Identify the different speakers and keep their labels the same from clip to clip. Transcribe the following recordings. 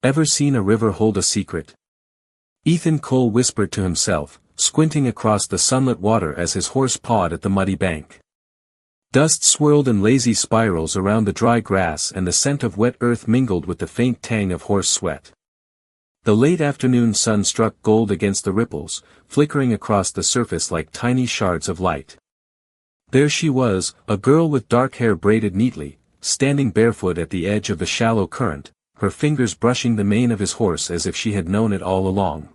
Speaker 1: Ever seen a river hold a secret? Ethan Cole whispered to himself, squinting across the sunlit water as his horse pawed at the muddy bank. Dust swirled in lazy spirals around the dry grass and the scent of wet earth mingled with the faint tang of horse sweat. The late afternoon sun struck gold against the ripples, flickering across the surface like tiny shards of light. There she was, a girl with dark hair braided neatly, standing barefoot at the edge of the shallow current, her fingers brushing the mane of his horse as if she had known it all along.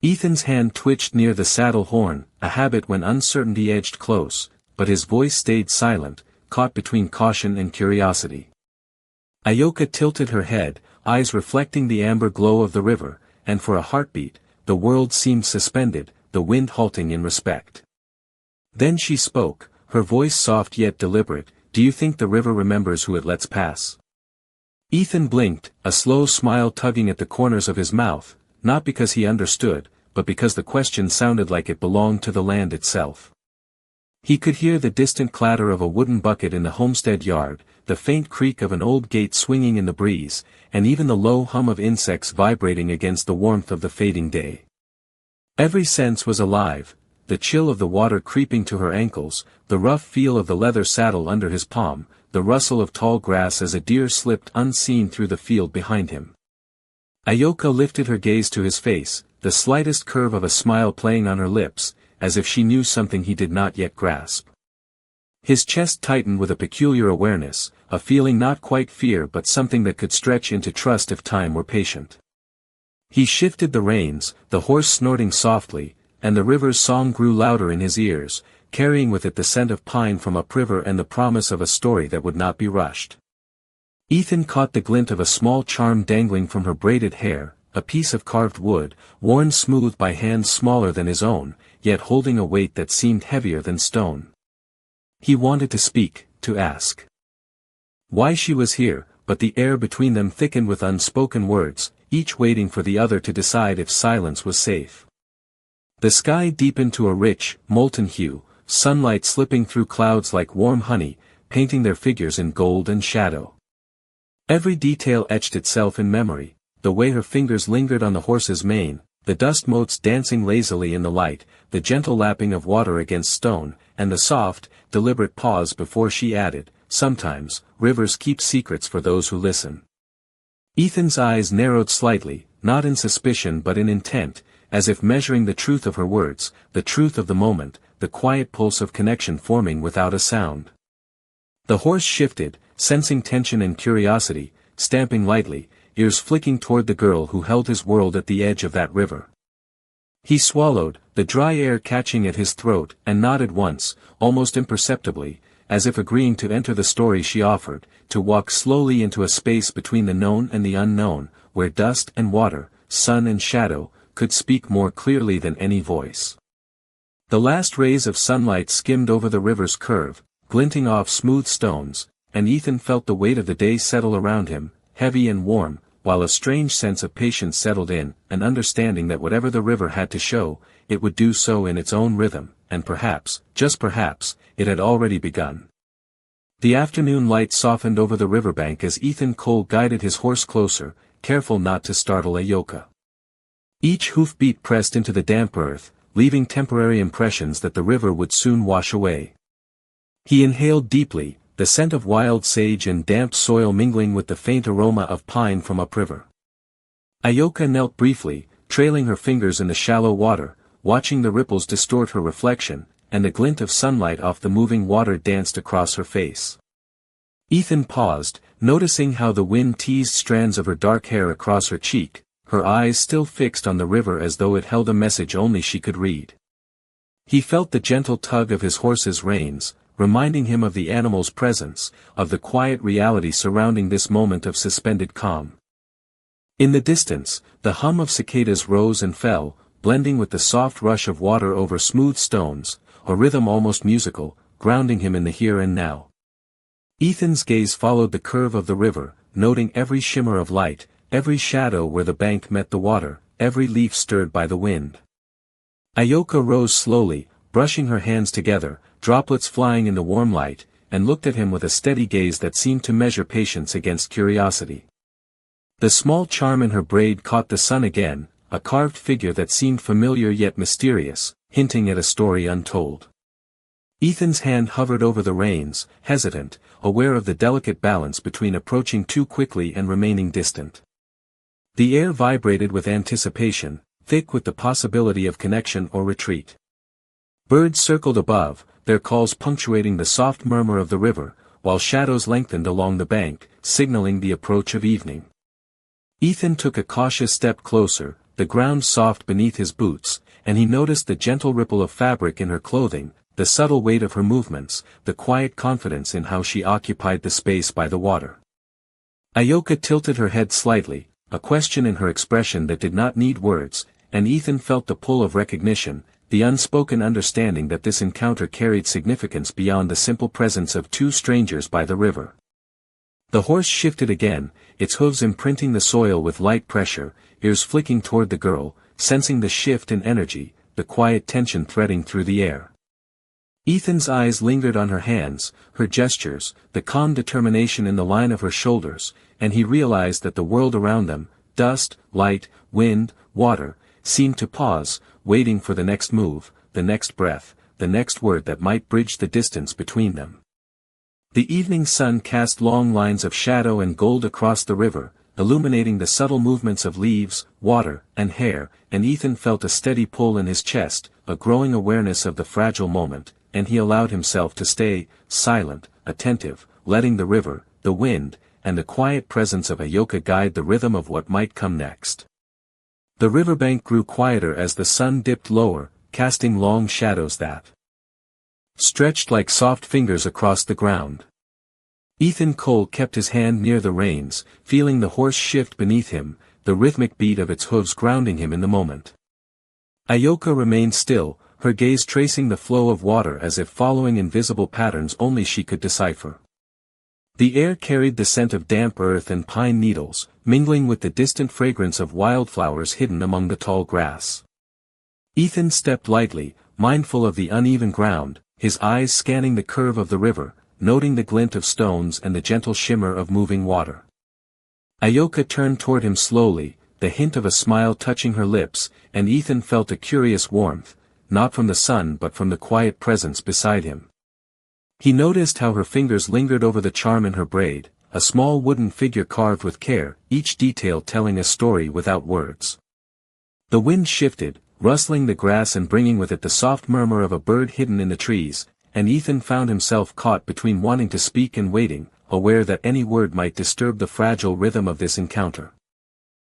Speaker 1: Ethan's hand twitched near the saddle horn, a habit when uncertainty edged close, but his voice stayed silent, caught between caution and curiosity. Ayoka tilted her head, eyes reflecting the amber glow of the river, and for a heartbeat, the world seemed suspended, the wind halting in respect. Then she spoke, her voice soft yet deliberate, "Do you think the river remembers who it lets pass?" Ethan blinked, a slow smile tugging at the corners of his mouth, not because he understood, but because the question sounded like it belonged to the land itself. He could hear the distant clatter of a wooden bucket in the homestead yard, the faint creak of an old gate swinging in the breeze, and even the low hum of insects vibrating against the warmth of the fading day. Every sense was alive, the chill of the water creeping to her ankles, the rough feel of the leather saddle under his palm, the rustle of tall grass as a deer slipped unseen through the field behind him. Ayoka lifted her gaze to his face, the slightest curve of a smile playing on her lips, as if she knew something he did not yet grasp. His chest tightened with a peculiar awareness, a feeling not quite fear but something that could stretch into trust if time were patient. He shifted the reins, the horse snorting softly, and the river's song grew louder in his ears, carrying with it the scent of pine from upriver and the promise of a story that would not be rushed. Ethan caught the glint of a small charm dangling from her braided hair, a piece of carved wood, worn smooth by hands smaller than his own, yet holding a weight that seemed heavier than stone. He wanted to speak, to ask why she was here, but the air between them thickened with unspoken words, each waiting for the other to decide if silence was safe. The sky deepened to a rich, molten hue, sunlight slipping through clouds like warm honey, painting their figures in gold and shadow. Every detail etched itself in memory, the way her fingers lingered on the horse's mane, the dust motes dancing lazily in the light, the gentle lapping of water against stone, and the soft, deliberate pause before she added, "Sometimes, rivers keep secrets for those who listen." Ethan's eyes narrowed slightly, not in suspicion but in intent, as if measuring the truth of her words, the truth of the moment, the quiet pulse of connection forming without a sound. The horse shifted, sensing tension and curiosity, stamping lightly, ears flicking toward the girl who held his world at the edge of that river. He swallowed, the dry air catching at his throat, and nodded once, almost imperceptibly, as if agreeing to enter the story she offered, to walk slowly into a space between the known and the unknown, where dust and water, sun and shadow, could speak more clearly than any voice. The last rays of sunlight skimmed over the river's curve, glinting off smooth stones, and Ethan felt the weight of the day settle around him, heavy and warm, while a strange sense of patience settled in, an understanding that whatever the river had to show, it would do so in its own rhythm, and perhaps, just perhaps, it had already begun. The afternoon light softened over the riverbank as Ethan Cole guided his horse closer, careful not to startle Ayoka. Each hoofbeat pressed into the damp earth, leaving temporary impressions that the river would soon wash away. He inhaled deeply, the scent of wild sage and damp soil mingling with the faint aroma of pine from upriver. Ayoka knelt briefly, trailing her fingers in the shallow water, watching the ripples distort her reflection, and the glint of sunlight off the moving water danced across her face. Ethan paused, noticing how the wind teased strands of her dark hair across her cheek, her eyes still fixed on the river as though it held a message only she could read. He felt the gentle tug of his horse's reins, reminding him of the animal's presence, of the quiet reality surrounding this moment of suspended calm. In the distance, the hum of cicadas rose and fell, blending with the soft rush of water over smooth stones, a rhythm almost musical, grounding him in the here and now. Ethan's gaze followed the curve of the river, noting every shimmer of light, every shadow where the bank met the water, every leaf stirred by the wind. Ayoka rose slowly, brushing her hands together, droplets flying in the warm light, and looked at him with a steady gaze that seemed to measure patience against curiosity. The small charm in her braid caught the sun again, a carved figure that seemed familiar yet mysterious, hinting at a story untold. Ethan's hand hovered over the reins, hesitant, aware of the delicate balance between approaching too quickly and remaining distant. The air vibrated with anticipation, thick with the possibility of connection or retreat. Birds circled above, their calls punctuating the soft murmur of the river, while shadows lengthened along the bank, signaling the approach of evening. Ethan took a cautious step closer, the ground soft beneath his boots, and he noticed the gentle ripple of fabric in her clothing, the subtle weight of her movements, the quiet confidence in how she occupied the space by the water. Ayoka tilted her head slightly, a question in her expression that did not need words, and Ethan felt the pull of recognition, the unspoken understanding that this encounter carried significance beyond the simple presence of two strangers by the river. The horse shifted again, its hooves imprinting the soil with light pressure, ears flicking toward the girl, sensing the shift in energy, the quiet tension threading through the air. Ethan's eyes lingered on her hands, her gestures, the calm determination in the line of her shoulders, and he realized that the world around them, dust, light, wind, water, seemed to pause, waiting for the next move, the next breath, the next word that might bridge the distance between them. The evening sun cast long lines of shadow and gold across the river, illuminating the subtle movements of leaves, water, and hair, and Ethan felt a steady pull in his chest, a growing awareness of the fragile moment, and he allowed himself to stay, silent, attentive, letting the river, the wind, and the quiet presence of Ayoka guide the rhythm of what might come next. The riverbank grew quieter as the sun dipped lower, casting long shadows that stretched like soft fingers across the ground. Ethan Cole kept his hand near the reins, feeling the horse shift beneath him, the rhythmic beat of its hooves grounding him in the moment. Ayoka remained still, her gaze tracing the flow of water as if following invisible patterns only she could decipher. The air carried the scent of damp earth and pine needles, mingling with the distant fragrance of wildflowers hidden among the tall grass. Ethan stepped lightly, mindful of the uneven ground, his eyes scanning the curve of the river, noting the glint of stones and the gentle shimmer of moving water. Ayoka turned toward him slowly, the hint of a smile touching her lips, and Ethan felt a curious warmth, not from the sun but from the quiet presence beside him. He noticed how her fingers lingered over the charm in her braid, a small wooden figure carved with care, each detail telling a story without words. The wind shifted, rustling the grass and bringing with it the soft murmur of a bird hidden in the trees, and Ethan found himself caught between wanting to speak and waiting, aware that any word might disturb the fragile rhythm of this encounter.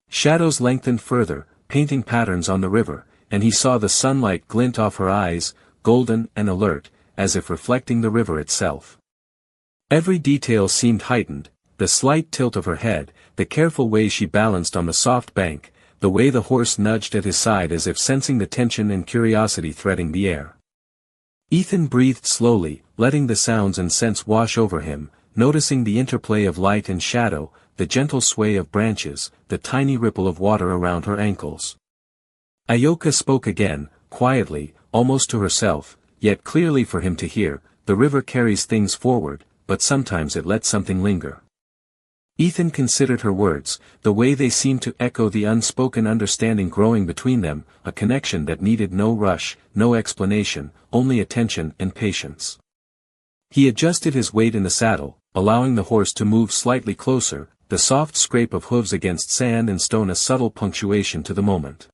Speaker 1: Shadows lengthened further, painting patterns on the river, and he saw the sunlight glint off her eyes, golden and alert, as if reflecting the river itself. Every detail seemed heightened, the slight tilt of her head, the careful way she balanced on the soft bank, the way the horse nudged at his side as if sensing the tension and curiosity threading the air. Ethan breathed slowly, letting the sounds and scents wash over him, noticing the interplay of light and shadow, the gentle sway of branches, the tiny ripple of water around her ankles. Ayoka spoke again, quietly, almost to herself, yet clearly for him to hear, the river carries things forward, but sometimes it lets something linger. Ethan considered her words, the way they seemed to echo the unspoken understanding growing between them, a connection that needed no rush, no explanation, only attention and patience. He adjusted his weight in the saddle, allowing the horse to move slightly closer, the soft scrape of hooves against sand and stone a subtle punctuation to the moment.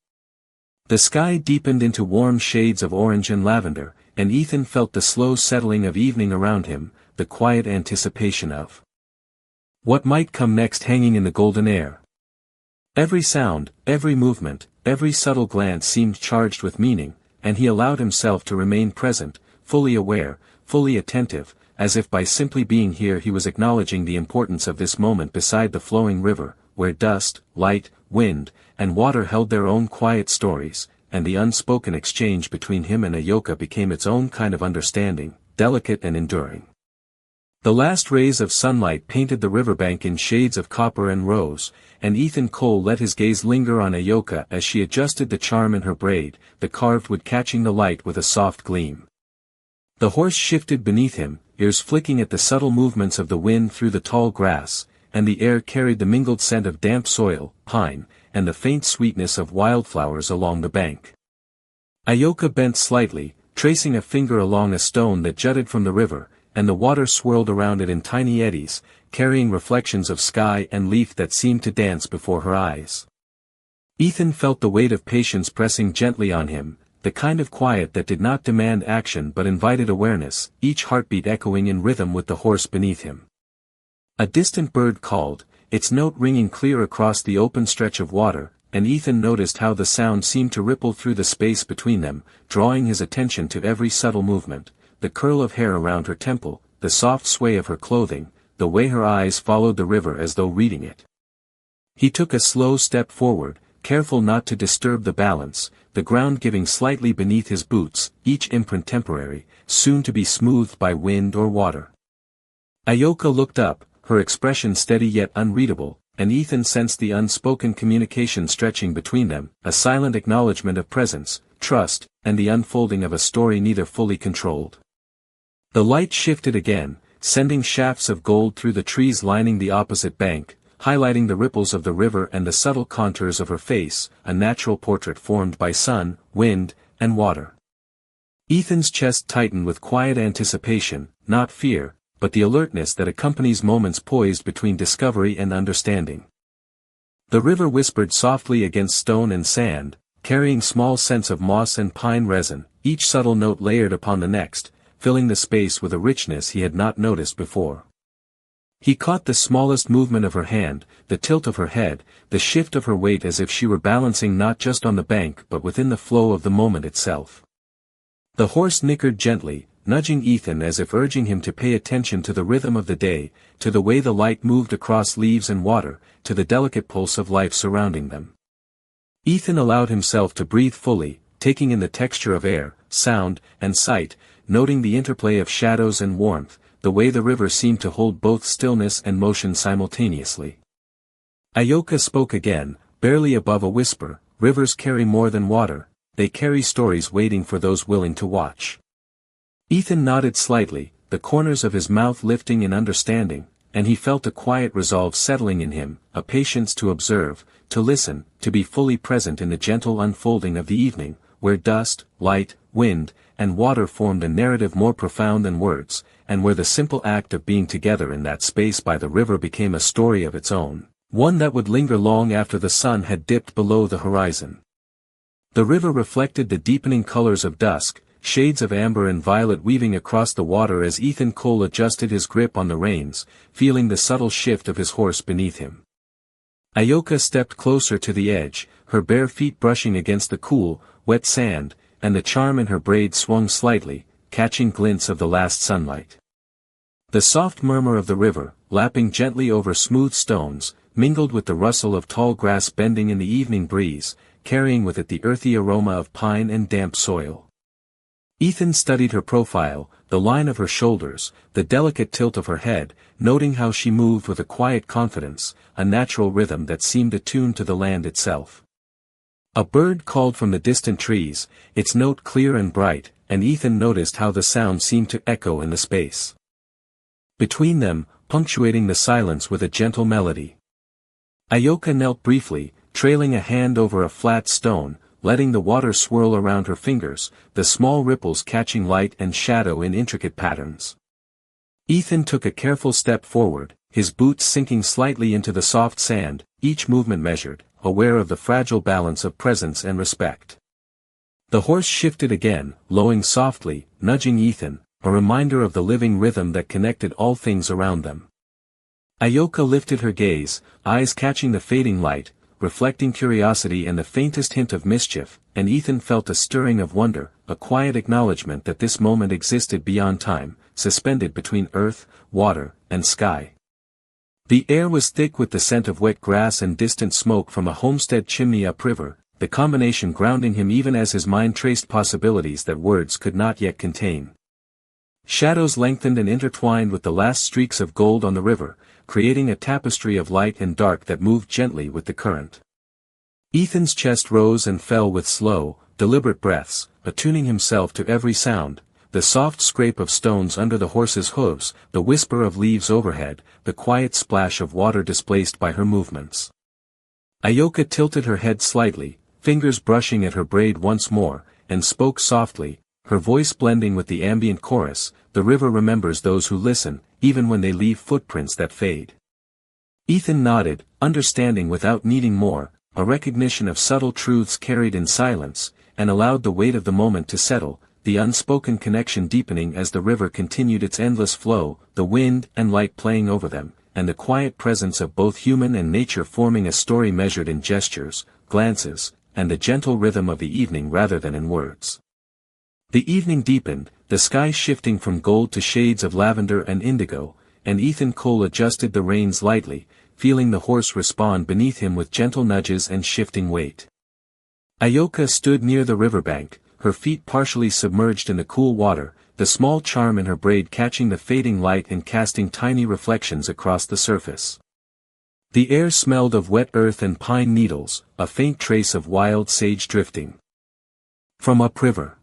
Speaker 1: The sky deepened into warm shades of orange and lavender, and Ethan felt the slow settling of evening around him, the quiet anticipation of what might come next hanging in the golden air. Every sound, every movement, every subtle glance seemed charged with meaning, and he allowed himself to remain present, fully aware, fully attentive, as if by simply being here he was acknowledging the importance of this moment beside the flowing river, where dust, light, wind, and water held their own quiet stories, and the unspoken exchange between him and Ayoka became its own kind of understanding, delicate and enduring. The last rays of sunlight painted the riverbank in shades of copper and rose, and Ethan Cole let his gaze linger on Ayoka as she adjusted the charm in her braid, the carved wood catching the light with a soft gleam. The horse shifted beneath him, ears flicking at the subtle movements of the wind through the tall grass, and the air carried the mingled scent of damp soil, pine, and the faint sweetness of wildflowers along the bank. Ayoka bent slightly, tracing a finger along a stone that jutted from the river, and the water swirled around it in tiny eddies, carrying reflections of sky and leaf that seemed to dance before her eyes. Ethan felt the weight of patience pressing gently on him, the kind of quiet that did not demand action but invited awareness, each heartbeat echoing in rhythm with the horse beneath him. A distant bird called, its note ringing clear across the open stretch of water, and Ethan noticed how the sound seemed to ripple through the space between them, drawing his attention to every subtle movement, the curl of hair around her temple, the soft sway of her clothing, the way her eyes followed the river as though reading it. He took a slow step forward, careful not to disturb the balance, the ground giving slightly beneath his boots, each imprint temporary, soon to be smoothed by wind or water. Ayoka looked up, her expression steady yet unreadable, and Ethan sensed the unspoken communication stretching between them, a silent acknowledgement of presence, trust, and the unfolding of a story neither fully controlled. The light shifted again, sending shafts of gold through the trees lining the opposite bank, highlighting the ripples of the river and the subtle contours of her face, a natural portrait formed by sun, wind, and water. Ethan's chest tightened with quiet anticipation, not fear, but the alertness that accompanies moments poised between discovery and understanding. The river whispered softly against stone and sand, carrying small scents of moss and pine resin, each subtle note layered upon the next, filling the space with a richness he had not noticed before. He caught the smallest movement of her hand, the tilt of her head, the shift of her weight as if she were balancing not just on the bank but within the flow of the moment itself. The horse nickered gently, nudging Ethan as if urging him to pay attention to the rhythm of the day, to the way the light moved across leaves and water, to the delicate pulse of life surrounding them. Ethan allowed himself to breathe fully, taking in the texture of air, sound, and sight, noting the interplay of shadows and warmth, the way the river seemed to hold both stillness and motion simultaneously. Ayoka spoke again, barely above a whisper, "Rivers carry more than water, they carry stories waiting for those willing to watch." Ethan nodded slightly, the corners of his mouth lifting in understanding, and he felt a quiet resolve settling in him, a patience to observe, to listen, to be fully present in the gentle unfolding of the evening, where dust, light, wind, and water formed a narrative more profound than words, and where the simple act of being together in that space by the river became a story of its own, one that would linger long after the sun had dipped below the horizon. The river reflected the deepening colors of dusk, shades of amber and violet weaving across the water as Ethan Cole adjusted his grip on the reins, feeling the subtle shift of his horse beneath him. Ayoka stepped closer to the edge, her bare feet brushing against the cool, wet sand, and the charm in her braid swung slightly, catching glints of the last sunlight. The soft murmur of the river, lapping gently over smooth stones, mingled with the rustle of tall grass bending in the evening breeze, carrying with it the earthy aroma of pine and damp soil. Ethan studied her profile, the line of her shoulders, the delicate tilt of her head, noting how she moved with a quiet confidence, a natural rhythm that seemed attuned to the land itself. A bird called from the distant trees, its note clear and bright, and Ethan noticed how the sound seemed to echo in the space between them, punctuating the silence with a gentle melody. Ayoka knelt briefly, trailing a hand over a flat stone, letting the water swirl around her fingers, the small ripples catching light and shadow in intricate patterns. Ethan took a careful step forward, his boots sinking slightly into the soft sand, each movement measured, aware of the fragile balance of presence and respect. The horse shifted again, lowing softly, nudging Ethan, a reminder of the living rhythm that connected all things around them. Ayoka lifted her gaze, eyes catching the fading light, reflecting curiosity and the faintest hint of mischief, and Ethan felt a stirring of wonder, a quiet acknowledgement that this moment existed beyond time, suspended between earth, water, and sky. The air was thick with the scent of wet grass and distant smoke from a homestead chimney upriver, the combination grounding him even as his mind traced possibilities that words could not yet contain. Shadows lengthened and intertwined with the last streaks of gold on the river, creating a tapestry of light and dark that moved gently with the current. Ethan's chest rose and fell with slow, deliberate breaths, attuning himself to every sound, the soft scrape of stones under the horse's hooves, the whisper of leaves overhead, the quiet splash of water displaced by her movements. Ayoka tilted her head slightly, fingers brushing at her braid once more, and spoke softly, her voice blending with the ambient chorus, "The river remembers those who listen, even when they leave footprints that fade." Ethan nodded, understanding without needing more, a recognition of subtle truths carried in silence, and allowed the weight of the moment to settle, the unspoken connection deepening as the river continued its endless flow, the wind and light playing over them, and the quiet presence of both human and nature forming a story measured in gestures, glances, and the gentle rhythm of the evening rather than in words. The evening deepened, the sky shifting from gold to shades of lavender and indigo, and Ethan Cole adjusted the reins lightly, feeling the horse respond beneath him with gentle nudges and shifting weight. Ayoka stood near the riverbank, her feet partially submerged in the cool water, the small charm in her braid catching the fading light and casting tiny reflections across the surface. The air smelled of wet earth and pine needles, a faint trace of wild sage drifting from upriver.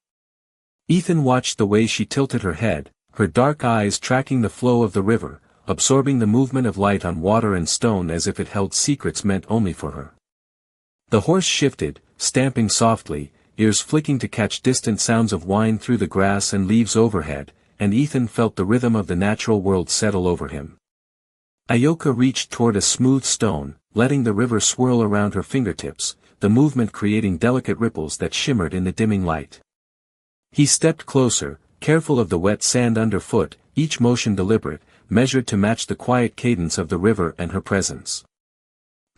Speaker 1: Ethan watched the way she tilted her head, her dark eyes tracking the flow of the river, absorbing the movement of light on water and stone as if it held secrets meant only for her. The horse shifted, stamping softly, ears flicking to catch distant sounds of whine through the grass and leaves overhead, and Ethan felt the rhythm of the natural world settle over him. Ayoka reached toward a smooth stone, letting the river swirl around her fingertips, the movement creating delicate ripples that shimmered in the dimming light. He stepped closer, careful of the wet sand underfoot, each motion deliberate, measured to match the quiet cadence of the river and her presence.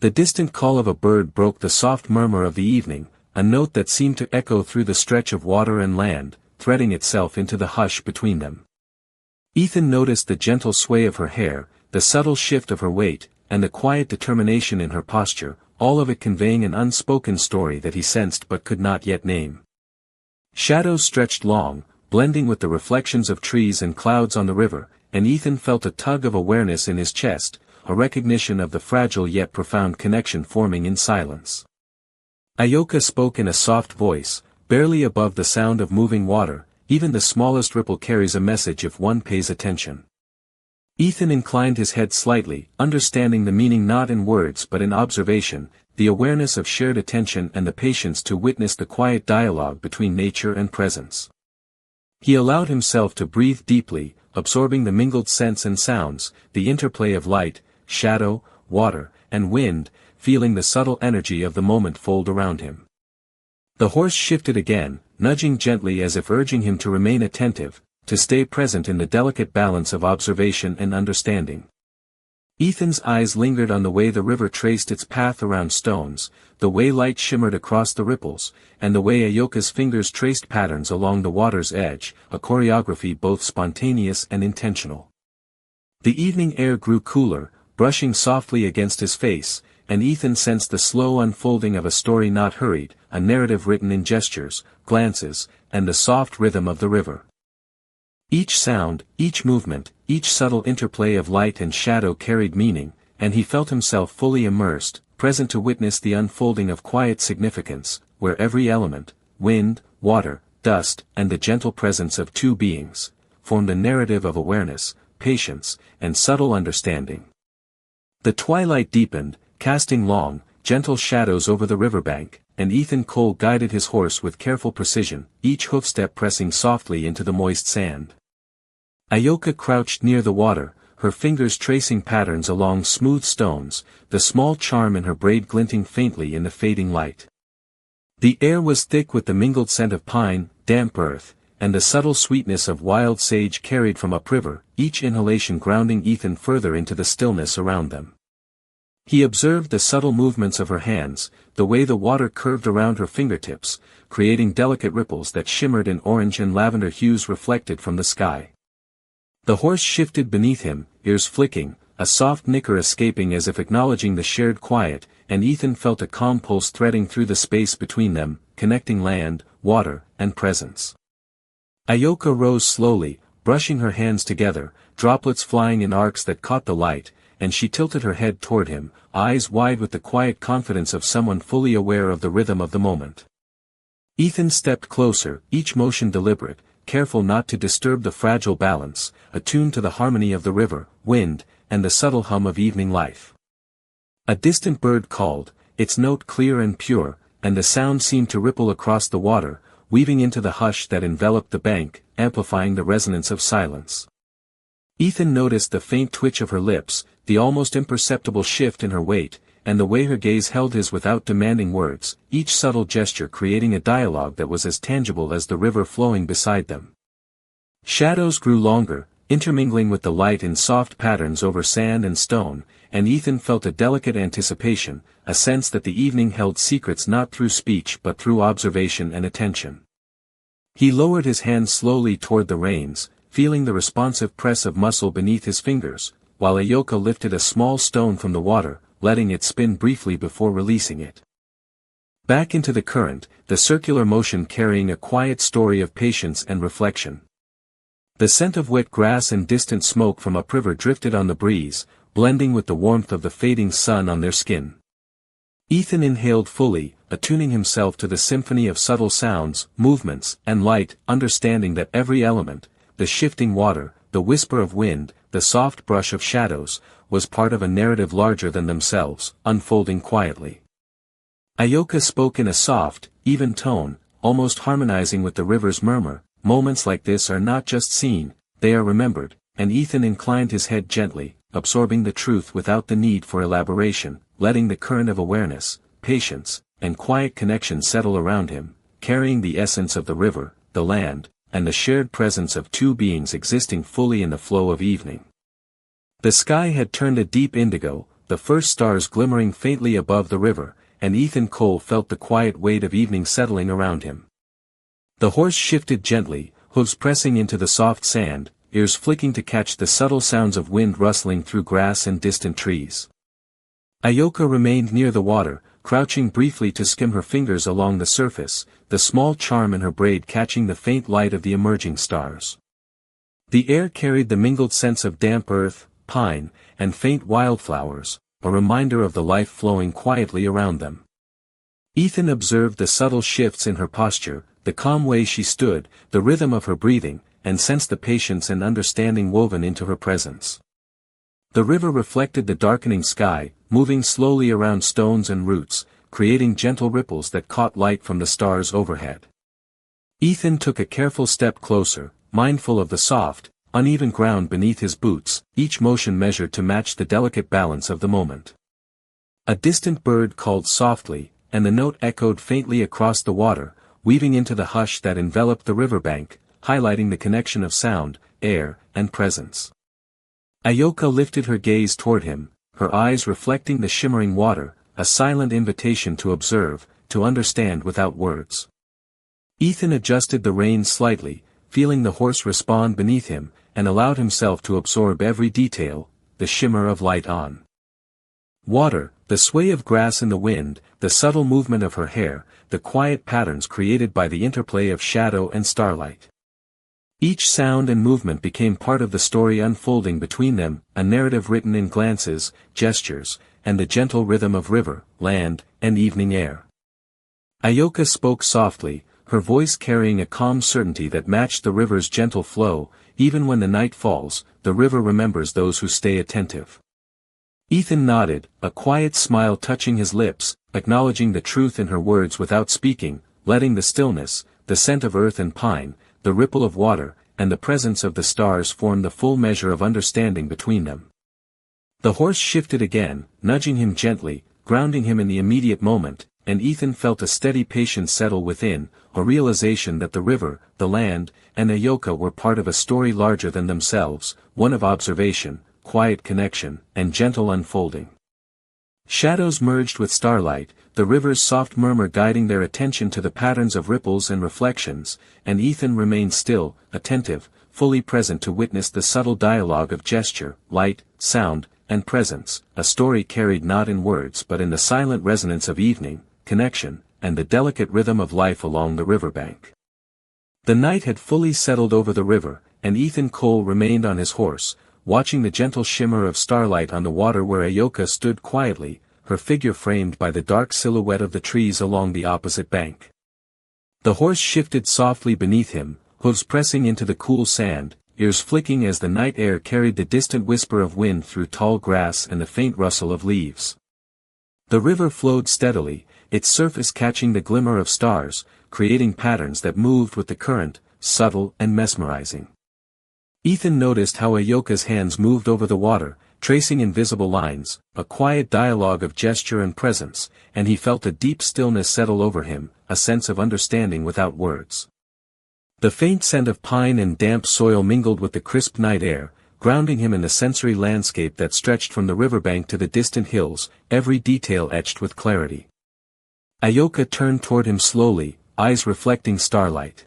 Speaker 1: The distant call of a bird broke the soft murmur of the evening, a note that seemed to echo through the stretch of water and land, threading itself into the hush between them. Ethan noticed the gentle sway of her hair, the subtle shift of her weight, and the quiet determination in her posture, all of it conveying an unspoken story that he sensed but could not yet name. Shadows stretched long, blending with the reflections of trees and clouds on the river, and Ethan felt a tug of awareness in his chest, a recognition of the fragile yet profound connection forming in silence. Ayoka spoke in a soft voice, barely above the sound of moving water, even the smallest ripple carries a message if one pays attention. Ethan inclined his head slightly, understanding the meaning not in words but in observation, the awareness of shared attention and the patience to witness the quiet dialogue between nature and presence. He allowed himself to breathe deeply, absorbing the mingled scents and sounds, the interplay of light, shadow, water, and wind, feeling the subtle energy of the moment fold around him. The horse shifted again, nudging gently as if urging him to remain attentive, to stay present in the delicate balance of observation and understanding. Ethan's eyes lingered on the way the river traced its path around stones, the way light shimmered across the ripples, and the way Ayoka's fingers traced patterns along the water's edge, a choreography both spontaneous and intentional. The evening air grew cooler, brushing softly against his face, and Ethan sensed the slow unfolding of a story not hurried, a narrative written in gestures, glances, and the soft rhythm of the river. Each sound, each movement, each subtle interplay of light and shadow carried meaning, and he felt himself fully immersed, present to witness the unfolding of quiet significance, where every element, wind, water, dust, and the gentle presence of two beings, formed a narrative of awareness, patience, and subtle understanding. The twilight deepened, casting long, gentle shadows over the riverbank, and Ethan Cole guided his horse with careful precision, each hoofstep pressing softly into the moist sand. Ayoka crouched near the water, her fingers tracing patterns along smooth stones, the small charm in her braid glinting faintly in the fading light. The air was thick with the mingled scent of pine, damp earth, and the subtle sweetness of wild sage carried from upriver, each inhalation grounding Ethan further into the stillness around them. He observed the subtle movements of her hands, the way the water curved around her fingertips, creating delicate ripples that shimmered in orange and lavender hues reflected from the sky. The horse shifted beneath him, ears flicking, a soft nicker escaping as if acknowledging the shared quiet, and Ethan felt a calm pulse threading through the space between them, connecting land, water, and presence. Ayoka rose slowly, brushing her hands together, droplets flying in arcs that caught the light, and she tilted her head toward him, eyes wide with the quiet confidence of someone fully aware of the rhythm of the moment. Ethan stepped closer, each motion deliberate, careful not to disturb the fragile balance, attuned to the harmony of the river, wind, and the subtle hum of evening life. A distant bird called, its note clear and pure, and the sound seemed to ripple across the water, weaving into the hush that enveloped the bank, amplifying the resonance of silence. Ethan noticed the faint twitch of her lips, the almost imperceptible shift in her weight, and the way her gaze held his without demanding words, each subtle gesture creating a dialogue that was as tangible as the river flowing beside them. Shadows grew longer, intermingling with the light in soft patterns over sand and stone, and Ethan felt a delicate anticipation, a sense that the evening held secrets not through speech but through observation and attention. He lowered his hands slowly toward the reins, feeling the responsive press of muscle beneath his fingers, while Ayoka lifted a small stone from the water, letting it spin briefly before releasing it back into the current, the circular motion carrying a quiet story of patience and reflection. The scent of wet grass and distant smoke from upriver drifted on the breeze, blending with the warmth of the fading sun on their skin. Ethan inhaled fully, attuning himself to the symphony of subtle sounds, movements, and light, understanding that every element, the shifting water, the whisper of wind, the soft brush of shadows, was part of a narrative larger than themselves, unfolding quietly. Ayoka spoke in a soft, even tone, almost harmonizing with the river's murmur. Moments like this are not just seen, they are remembered, and Ethan inclined his head gently, absorbing the truth without the need for elaboration, letting the current of awareness, patience, and quiet connection settle around him, carrying the essence of the river, the land, and the shared presence of two beings existing fully in the flow of evening. The sky had turned a deep indigo, the first stars glimmering faintly above the river, and Ethan Cole felt the quiet weight of evening settling around him. The horse shifted gently, hooves pressing into the soft sand, ears flicking to catch the subtle sounds of wind rustling through grass and distant trees. Ayoka remained near the water, crouching briefly to skim her fingers along the surface, the small charm in her braid catching the faint light of the emerging stars. The air carried the mingled scents of damp earth, pine, and faint wildflowers, a reminder of the life flowing quietly around them. Ethan observed the subtle shifts in her posture, the calm way she stood, the rhythm of her breathing, and sensed the patience and understanding woven into her presence. The river reflected the darkening sky, moving slowly around stones and roots, creating gentle ripples that caught light from the stars overhead. Ethan took a careful step closer, mindful of the soft, uneven ground beneath his boots, each motion measured to match the delicate balance of the moment. A distant bird called softly, and the note echoed faintly across the water, weaving into the hush that enveloped the riverbank, highlighting the connection of sound, air, and presence. Ayoka lifted her gaze toward him, her eyes reflecting the shimmering water, a silent invitation to observe, to understand without words. Ethan adjusted the reins slightly, feeling the horse respond beneath him, and allowed himself to absorb every detail, the shimmer of light on water, the sway of grass in the wind, the subtle movement of her hair, the quiet patterns created by the interplay of shadow and starlight. Each sound and movement became part of the story unfolding between them, a narrative written in glances, gestures, and the gentle rhythm of river, land, and evening air. Ayoka spoke softly, her voice carrying a calm certainty that matched the river's gentle flow. Even when the night falls, the river remembers those who stay attentive. Ethan nodded, a quiet smile touching his lips, acknowledging the truth in her words without speaking, letting the stillness, the scent of earth and pine, the ripple of water, and the presence of the stars form the full measure of understanding between them. The horse shifted again, nudging him gently, grounding him in the immediate moment, and Ethan felt a steady patience settle within, a realization that the river, the land, and Ayoka were part of a story larger than themselves, one of observation, quiet connection, and gentle unfolding. Shadows merged with starlight, the river's soft murmur guiding their attention to the patterns of ripples and reflections, and Ethan remained still, attentive, fully present to witness the subtle dialogue of gesture, light, sound, and presence, a story carried not in words but in the silent resonance of evening, connection, and the delicate rhythm of life along the riverbank. The night had fully settled over the river, and Ethan Cole remained on his horse, watching the gentle shimmer of starlight on the water where Ayoka stood quietly, her figure framed by the dark silhouette of the trees along the opposite bank. The horse shifted softly beneath him, hooves pressing into the cool sand, ears flicking as the night air carried the distant whisper of wind through tall grass and the faint rustle of leaves. The river flowed steadily, its surface catching the glimmer of stars, creating patterns that moved with the current, subtle and mesmerizing. Ethan noticed how Ayoka's hands moved over the water, tracing invisible lines, a quiet dialogue of gesture and presence, and he felt a deep stillness settle over him, a sense of understanding without words. The faint scent of pine and damp soil mingled with the crisp night air, grounding him in the sensory landscape that stretched from the riverbank to the distant hills, every detail etched with clarity. Ayoka turned toward him slowly, eyes reflecting starlight.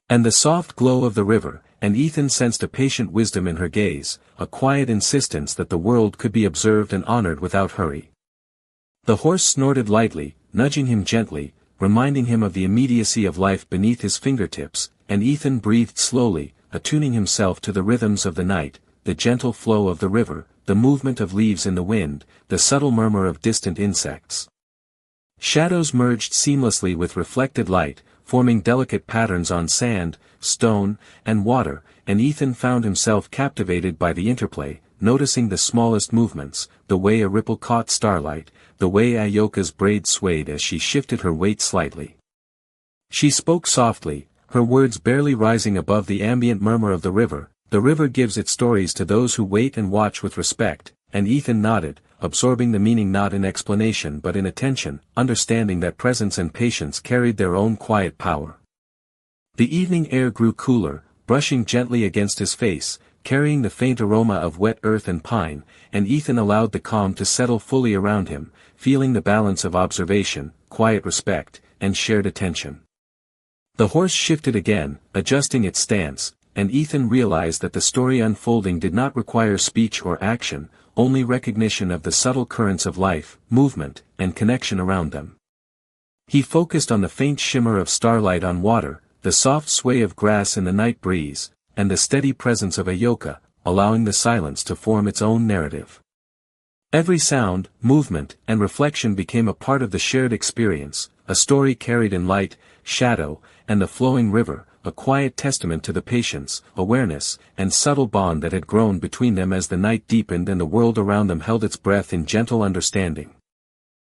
Speaker 1: And the soft glow of the river, and Ethan sensed a patient wisdom in her gaze, a quiet insistence that the world could be observed and honored without hurry. The horse snorted lightly, nudging him gently, reminding him of the immediacy of life beneath his fingertips, and Ethan breathed slowly, attuning himself to the rhythms of the night, the gentle flow of the river, the movement of leaves in the wind, the subtle murmur of distant insects. Shadows merged seamlessly with reflected light, forming delicate patterns on sand, stone, and water, and Ethan found himself captivated by the interplay, noticing the smallest movements, the way a ripple caught starlight, the way Ayoka's braid swayed as she shifted her weight slightly. She spoke softly, her words barely rising above the ambient murmur of the river. The river gives its stories to those who wait and watch with respect, and Ethan nodded, absorbing the meaning not in explanation but in attention, understanding that presence and patience carried their own quiet power. The evening air grew cooler, brushing gently against his face, carrying the faint aroma of wet earth and pine, and Ethan allowed the calm to settle fully around him, feeling the balance of observation, quiet respect, and shared attention. The horse shifted again, adjusting its stance, and Ethan realized that the story unfolding did not require speech or action, only recognition of the subtle currents of life, movement, and connection around them. He focused on the faint shimmer of starlight on water, the soft sway of grass in the night breeze, and the steady presence of Ayoka, allowing the silence to form its own narrative. Every sound, movement, and reflection became a part of the shared experience, a story carried in light, shadow, and the flowing river, a quiet testament to the patience, awareness, and subtle bond that had grown between them as the night deepened and the world around them held its breath in gentle understanding.